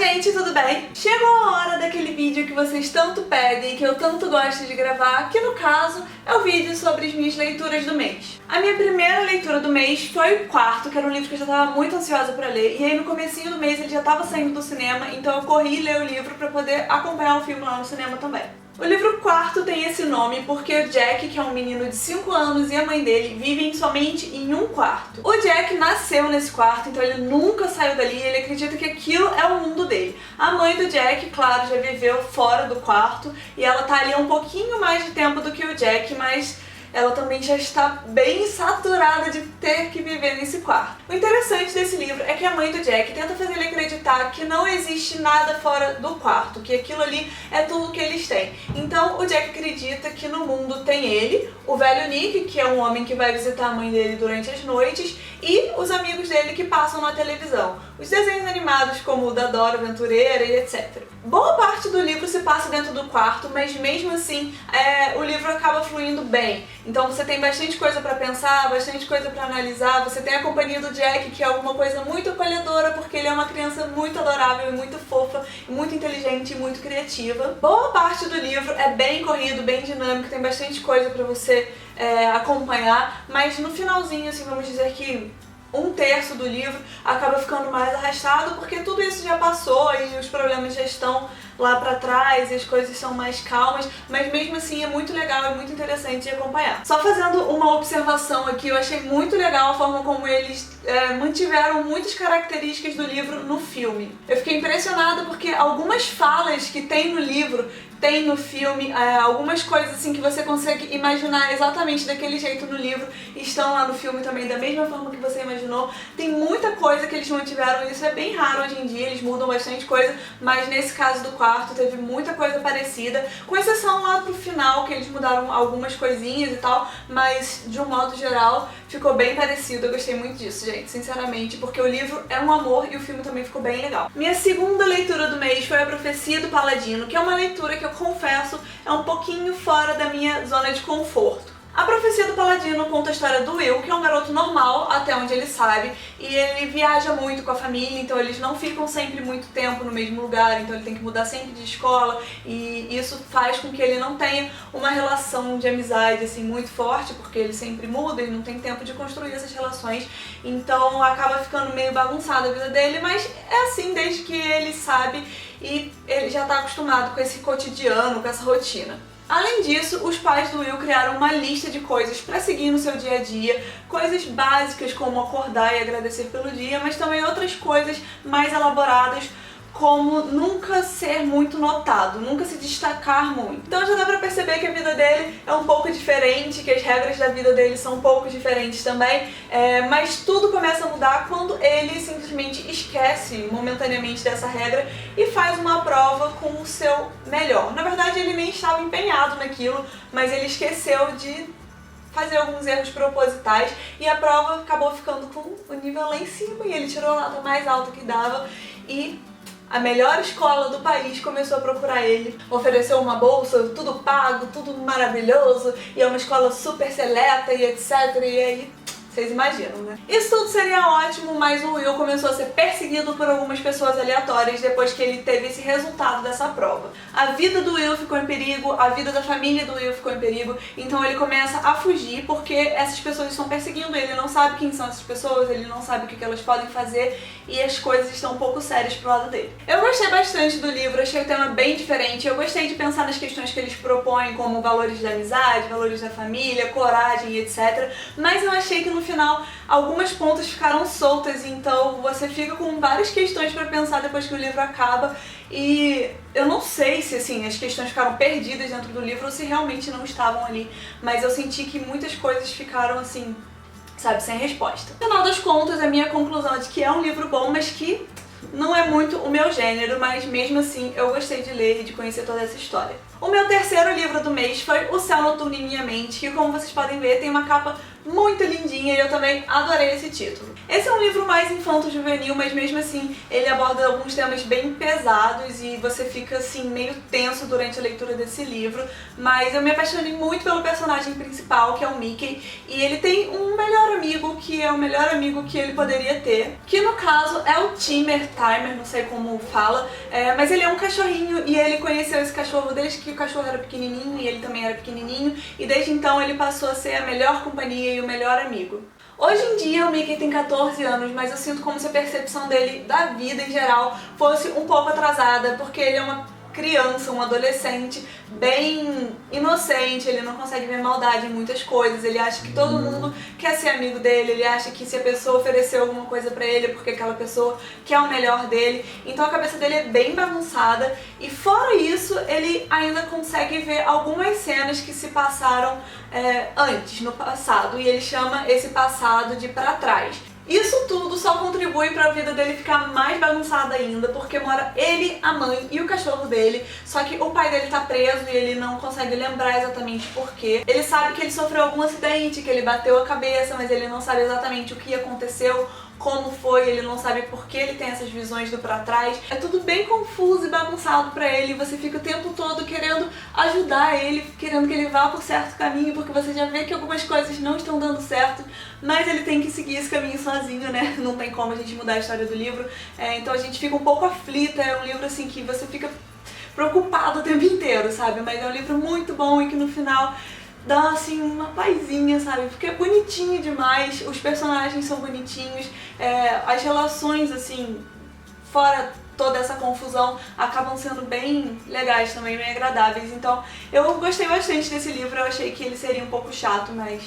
gente, tudo bem? Chegou a hora daquele vídeo que vocês tanto pedem e que eu tanto gosto de gravar, que no caso é o vídeo sobre as minhas leituras do mês. A minha primeira leitura do mês foi o Quarto, que era um livro que eu já estava muito ansiosa pra ler, e aí no comecinho do mês ele já estava saindo do cinema, então eu corri ler o livro pra poder acompanhar o filme lá no cinema também. O livro Quarto tem esse nome porque o Jack, que é um menino de 5 anos, e a mãe dele vivem somente em um quarto. O Jack nasceu nesse quarto, então ele nunca saiu dali e ele acredita que aquilo é o mundo dele. A mãe do Jack, claro, já viveu fora do quarto e ela tá ali há um pouquinho mais de tempo do que o Jack, mas ela também já está bem saturada de ter que viver nesse quarto. O interessante desse livro é que a mãe do Jack tenta fazer ele acreditar que não existe nada fora do quarto, que aquilo ali é tudo que eles têm. Então o Jack acredita que no mundo tem ele, o velho Nick, que é um homem que vai visitar a mãe dele durante as noites, e os amigos dele que passam na televisão. Os desenhos animados como o da Dora Aventureira e etc. Boa parte do livro se passa dentro do quarto, mas mesmo assim o livro acaba fluindo bem. Então você tem bastante coisa pra pensar, bastante coisa pra analisar, você tem a companhia do Jack, que é alguma coisa muito acolhedora, porque ele é uma criança muito adorável, muito fofa, muito inteligente e muito criativa. Boa parte do livro é bem corrido, bem dinâmico, tem bastante coisa pra você acompanhar, mas no finalzinho, assim, vamos dizer que um terço do livro acaba ficando mais arrastado porque tudo isso já passou e os problemas já estão lá pra trás e as coisas são mais calmas, mas mesmo assim é muito legal, é muito interessante de acompanhar. Só fazendo uma observação aqui, eu achei muito legal a forma como eles mantiveram muitas características do livro no filme. Eu fiquei impressionada porque algumas falas que tem no livro tem no filme, algumas coisas assim que você consegue imaginar exatamente daquele jeito no livro estão lá no filme também, da mesma forma que você imaginou. Tem muita coisa que eles mantiveram, isso é bem raro hoje em dia, eles mudam bastante coisa, mas nesse caso do Quarto teve muita coisa parecida, com exceção lá pro final, que eles mudaram algumas coisinhas e tal, mas de um modo geral ficou bem parecido. Eu gostei muito disso, gente, sinceramente, porque o livro é um amor e o filme também ficou bem legal. Minha segunda leitura do mês foi A Profecia do Paladino, que é uma leitura que eu confesso é um pouquinho fora da minha zona de conforto. A Profecia do Paladino conta a história do Will, que é um garoto normal, até onde ele sabe, e ele viaja muito com a família, então eles não ficam sempre muito tempo no mesmo lugar, então ele tem que mudar sempre de escola, e isso faz com que ele não tenha uma relação de amizade assim muito forte, porque ele sempre muda e não tem tempo de construir essas relações, então acaba ficando meio bagunçada a vida dele, mas é assim desde que ele sabe e ele já está acostumado com esse cotidiano, com essa rotina. Além disso, os pais do Will criaram uma lista de coisas para seguir no seu dia a dia, coisas básicas como acordar e agradecer pelo dia, mas também outras coisas mais elaboradas, como nunca ser muito notado, nunca se destacar muito. Então já dá pra perceber que a vida dele é um pouco diferente, que as regras da vida dele são um pouco diferentes também, mas tudo começa a mudar quando ele simplesmente esquece momentaneamente dessa regra e faz uma prova com o seu melhor. Na verdade ele nem estava empenhado naquilo, mas ele esqueceu de fazer alguns erros propositais e a prova acabou ficando com o nível lá em cima e ele tirou a nota mais alta que dava e a melhor escola do país começou a procurar ele, ofereceu uma bolsa, tudo pago, tudo maravilhoso, e é uma escola super seleta e etc. E aí, vocês imaginam, né? Isso tudo seria ótimo, mas o Will começou a ser perseguido por algumas pessoas aleatórias depois que ele teve esse resultado dessa prova. A vida do Will ficou em perigo, a vida da família do Will ficou em perigo, então ele começa a fugir porque essas pessoas estão perseguindo ele, não sabe quem são essas pessoas, ele não sabe o que elas podem fazer e as coisas estão um pouco sérias pro lado dele. Eu gostei bastante do livro, achei o tema bem diferente, eu gostei de pensar nas questões que eles propõem como valores da amizade, valores da família, coragem e etc, mas eu achei que no final algumas pontas ficaram soltas, então você fica com várias questões para pensar depois que o livro acaba e eu não sei se assim, as questões ficaram perdidas dentro do livro ou se realmente não estavam ali, mas eu senti que muitas coisas ficaram assim, sabe, sem resposta. No final das contas, a minha conclusão é de que é um livro bom, mas que não é muito o meu gênero, mas mesmo assim eu gostei de ler e de conhecer toda essa história. O meu terceiro livro do mês foi O Céu Noturno em Minha Mente, que, como vocês podem ver, tem uma capa muito lindinha e eu também adorei esse título. Esse é um livro mais infanto-juvenil, mas mesmo assim ele aborda alguns temas bem pesados e você fica assim meio tenso durante a leitura desse livro, mas eu me apaixonei muito pelo personagem principal, que é o Mickey, e ele tem um melhor amigo, que é o melhor amigo que ele poderia ter, que no caso é o Timer, não sei como fala, mas ele é um cachorrinho e ele conheceu esse cachorro desde que o cachorro era pequenininho e ele também era pequenininho, e desde então ele passou a ser a melhor companhia e o melhor amigo. Hoje em dia o Mickey tem 14 anos, mas eu sinto como se a percepção dele da vida em geral fosse um pouco atrasada, porque ele é uma criança, um adolescente bem inocente, ele não consegue ver maldade em muitas coisas, ele acha que todo mundo quer ser amigo dele, ele acha que se a pessoa oferecer alguma coisa pra ele é porque aquela pessoa quer o melhor dele, então a cabeça dele é bem bagunçada e fora isso ele ainda consegue ver algumas cenas que se passaram antes, no passado, e ele chama esse passado de pra trás. Isso tudo só contribui para a vida dele ficar mais bagunçada ainda, porque mora ele, a mãe e o cachorro dele, só que o pai dele tá preso e ele não consegue lembrar exatamente por quê. Ele sabe que ele sofreu algum acidente, que ele bateu a cabeça, mas ele não sabe exatamente o que aconteceu, como foi, ele não sabe por que ele tem essas visões do pra trás. É tudo bem confuso e bagunçado pra ele, você fica o tempo todo querendo ajudar ele, querendo que ele vá por certo caminho, porque você já vê que algumas coisas não estão dando certo, mas ele tem que seguir esse caminho sozinho, né? Não tem como a gente mudar a história do livro, então a gente fica um pouco aflita, é um livro assim que você fica preocupado o tempo inteiro, sabe? Mas é um livro muito bom e que no final dá assim uma paizinha, sabe? Porque é bonitinho demais, os personagens são bonitinhos, as relações assim, fora toda essa confusão, acabam sendo bem legais também, bem agradáveis. Então eu gostei bastante desse livro, eu achei que ele seria um pouco chato, mas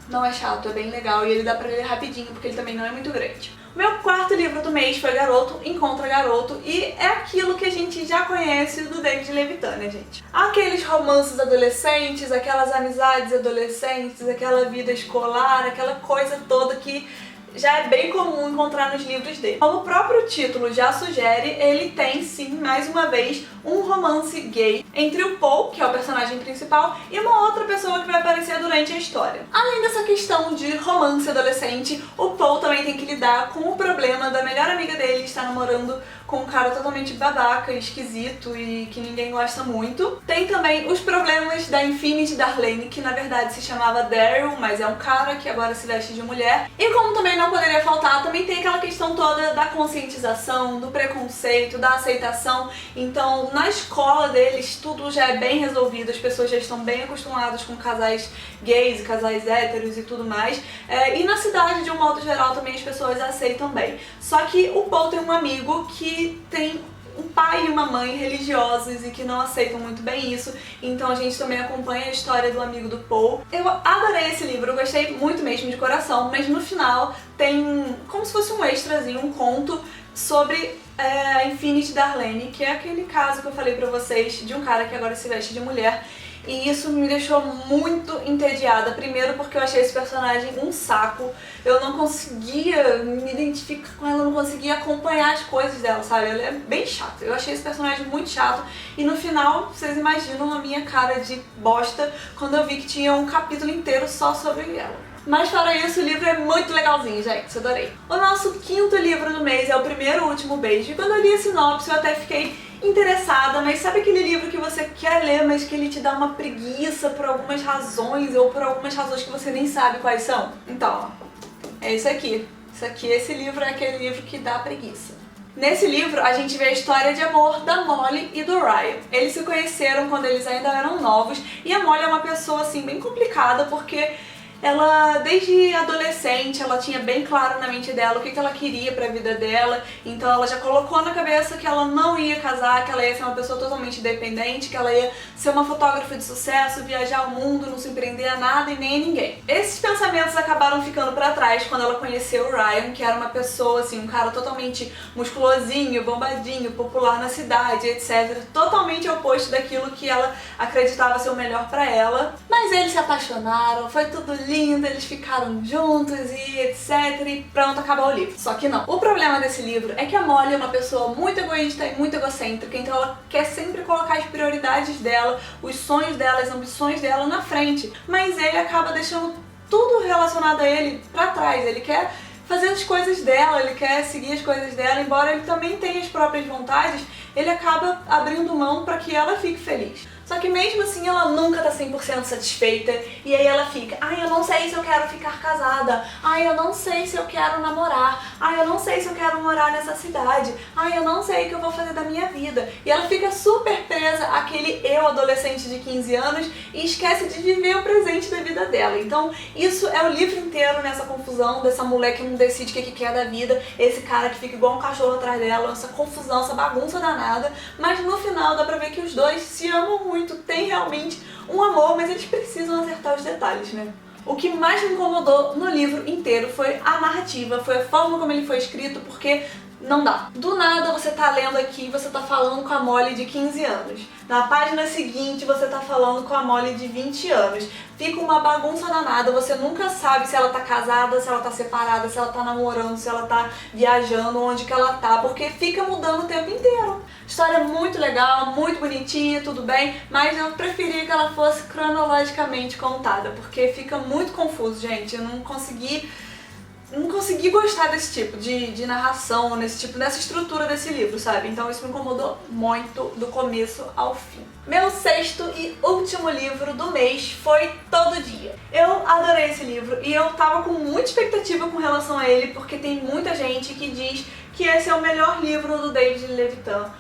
não é chato, é bem legal e ele dá pra ler rapidinho porque ele também não é muito grande. O meu quarto livro do mês foi Garoto Encontra Garoto e é aquilo que a gente já conhece do David Levitan, né, gente? Aqueles romances adolescentes, aquelas amizades adolescentes, aquela vida escolar, aquela coisa toda que já é bem comum encontrar nos livros dele. Como o próprio título já sugere, ele tem sim, mais uma vez, um romance gay entre o Paul, que é o personagem principal, e uma outra pessoa que vai aparecer durante a história. Além dessa questão de romance adolescente, o Paul também tem que lidar com o problema da melhor amiga dele estar namorando com um cara totalmente babaca, esquisito e que ninguém gosta muito. Tem também os problemas da Infinity Darlene, que na verdade se chamava Daryl, mas é um cara que agora se veste de mulher. E como também não poderia faltar, também tem aquela questão toda da conscientização, do preconceito, da aceitação. Então, na escola deles, tudo já é bem resolvido, as pessoas já estão bem acostumadas com casais gays e casais héteros e tudo mais. E na cidade, de um modo geral, também as pessoas aceitam bem. Só que o Paul tem um amigo que tem um pai e uma mãe religiosos e que não aceitam muito bem isso, então a gente também acompanha a história do amigo do Paul. Eu adorei esse livro, eu gostei muito mesmo de coração, mas no final tem como se fosse um extrazinho, um conto sobre a Infinity Darlene, que é aquele caso que eu falei pra vocês de um cara que agora se veste de mulher. E isso me deixou muito entediada, primeiro porque eu achei esse personagem um saco, eu não conseguia me identificar com ela, eu não conseguia acompanhar as coisas dela, sabe? Ela é bem chata, eu achei esse personagem muito chato e no final, vocês imaginam a minha cara de bosta quando eu vi que tinha um capítulo inteiro só sobre ela. Mas fora isso, o livro é muito legalzinho, gente, eu adorei. O nosso quinto livro do mês é O Primeiro Último Beijo, e quando eu li a sinopse eu até fiquei interessada, mas sabe aquele livro que você quer ler, mas que ele te dá uma preguiça por algumas razões, ou por algumas razões que você nem sabe quais são? Então, ó, é isso aqui. Esse livro é aquele livro que dá preguiça. Nesse livro, a gente vê a história de amor da Molly e do Ryan. Eles se conheceram quando eles ainda eram novos, e a Molly é uma pessoa, assim, bem complicada, porque ela, desde adolescente, ela tinha bem claro na mente dela o que ela queria pra vida dela, então ela já colocou na cabeça que ela não ia casar, que ela ia ser uma pessoa totalmente independente, que ela ia ser uma fotógrafa de sucesso, viajar o mundo, não se prender a nada e nem a ninguém. Esses pensamentos acabaram ficando pra trás quando ela conheceu o Ryan, que era uma pessoa, assim, um cara totalmente musculosinho, bombadinho, popular na cidade, etc. Totalmente oposto daquilo que ela acreditava ser o melhor pra ela. Mas eles se apaixonaram, foi tudo lindo, linda, eles ficaram juntos e etc, e pronto, acabou o livro. Só que não. O problema desse livro é que a Molly é uma pessoa muito egoísta e muito egocêntrica, então ela quer sempre colocar as prioridades dela, os sonhos dela, as ambições dela na frente, mas ele acaba deixando tudo relacionado a ele pra trás. Ele quer fazer as coisas dela, ele quer seguir as coisas dela, embora ele também tenha as próprias vontades, ele acaba abrindo mão pra que ela fique feliz. Só que mesmo assim ela nunca tá 100% satisfeita, e aí ela fica, ai, eu não sei se eu quero ficar casada, ai, eu não sei se eu quero namorar, ai, eu não sei se eu quero morar nessa cidade, ai, eu não sei o que eu vou fazer da minha vida. E ela fica super presa àquele eu adolescente de 15 anos e esquece de viver o presente da vida dela. Então isso é o livro inteiro nessa confusão dessa mulher que não decide o que quer da vida, esse cara que fica igual um cachorro atrás dela, essa confusão, essa bagunça danada, mas no final dá pra ver que os dois se amam muito, tem realmente um amor, mas eles precisam acertar os detalhes, né? O que mais me incomodou no livro inteiro foi a narrativa, foi a forma como ele foi escrito, porque não dá. Do nada você tá lendo aqui, você tá falando com a Molly de 15 anos. Na página seguinte você tá falando com a Molly de 20 anos. Fica uma bagunça danada, você nunca sabe se ela tá casada, se ela tá separada, se ela tá namorando, se ela tá viajando, onde que ela tá, porque fica mudando o tempo inteiro. História muito legal, muito bonitinha, tudo bem, mas eu preferia que ela fosse cronologicamente contada, porque fica muito confuso, gente. Eu não consegui gostar desse tipo de narração, nessa estrutura desse livro, sabe? Então isso me incomodou muito do começo ao fim. Meu sexto e último livro do mês foi Todo Dia. Eu adorei esse livro e eu tava com muita expectativa com relação a ele, porque tem muita gente que diz que esse é o melhor livro do David Levitan.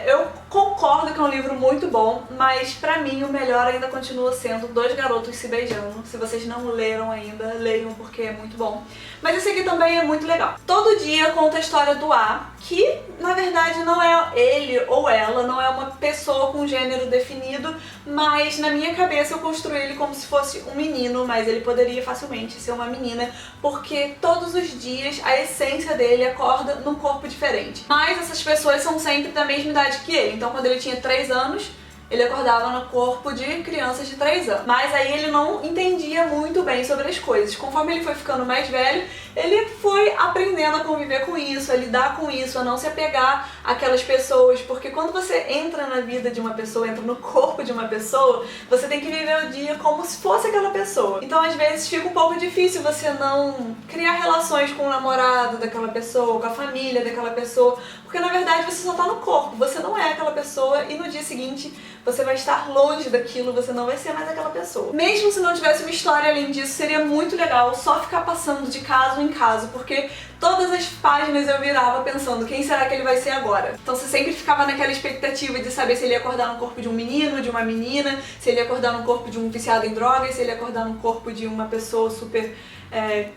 Eu concordo que é um livro muito bom, mas pra mim o melhor ainda continua sendo Dois Garotos Se Beijando. Se vocês não leram ainda, leiam porque é muito bom. Mas esse aqui também é muito legal. Todo Dia conta a história do A, que na verdade não é ele ou ela, não é uma pessoa com gênero definido, mas na minha cabeça eu construí ele como se fosse um menino, mas ele poderia facilmente ser uma menina, porque todos os dias a essência dele acorda num corpo diferente. Mas essas pessoas são sempre da mesma idade que ele, então quando ele tinha 3 anos, ele acordava no corpo de crianças de 3 anos. Mas aí ele não entendia muito bem sobre as coisas. Conforme ele foi ficando mais velho, ele foi aprendendo a conviver com isso, a lidar com isso, a não se apegar àquelas pessoas, porque quando você entra na vida de uma pessoa, entra no corpo de uma pessoa, você tem que viver o dia como se fosse aquela pessoa. Então às vezes fica um pouco difícil você não criar relações com o namorado daquela pessoa, com a família daquela pessoa, porque na verdade você só tá no corpo, você não é aquela pessoa e no dia seguinte você vai estar longe daquilo, você não vai ser mais aquela pessoa. Mesmo se não tivesse uma história além disso, seria muito legal só ficar passando de caso em caso, porque todas as páginas eu virava pensando, quem será que ele vai ser agora? Então você sempre ficava naquela expectativa de saber se ele ia acordar no corpo de um menino, de uma menina, se ele ia acordar no corpo de um viciado em drogas, se ele ia acordar no corpo de uma pessoa super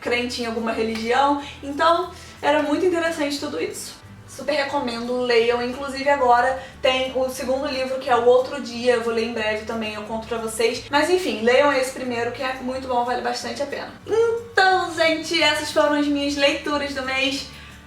crente em alguma religião. Então era muito interessante tudo isso. Super recomendo, leiam. Inclusive agora tem o segundo livro, que é O Outro Dia, eu vou ler em breve também, eu conto pra vocês. Mas enfim, leiam esse primeiro, que é muito bom, vale bastante a pena. Então, gente, essas foram as minhas leituras do mês.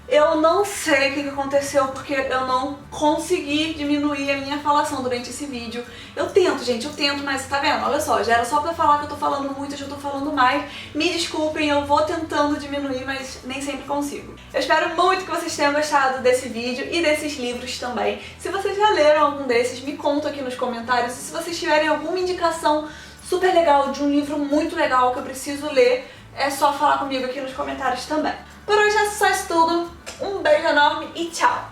Eu não sei o que aconteceu, porque eu não consegui diminuir a minha falação durante esse vídeo. Eu tento, gente, eu tento, mas tá vendo? Olha só, já era só pra falar que eu tô falando muito, eu já tô falando mais. Me desculpem, eu vou tentando diminuir, mas nem sempre consigo. Eu espero muito que vocês tenham gostado desse vídeo e desses livros também. Se vocês já leram algum desses, me contam aqui nos comentários. E se vocês tiverem alguma indicação super legal de um livro muito legal que eu preciso ler, é só falar comigo aqui nos comentários também. Por hoje é só isso tudo. Um beijo enorme e tchau!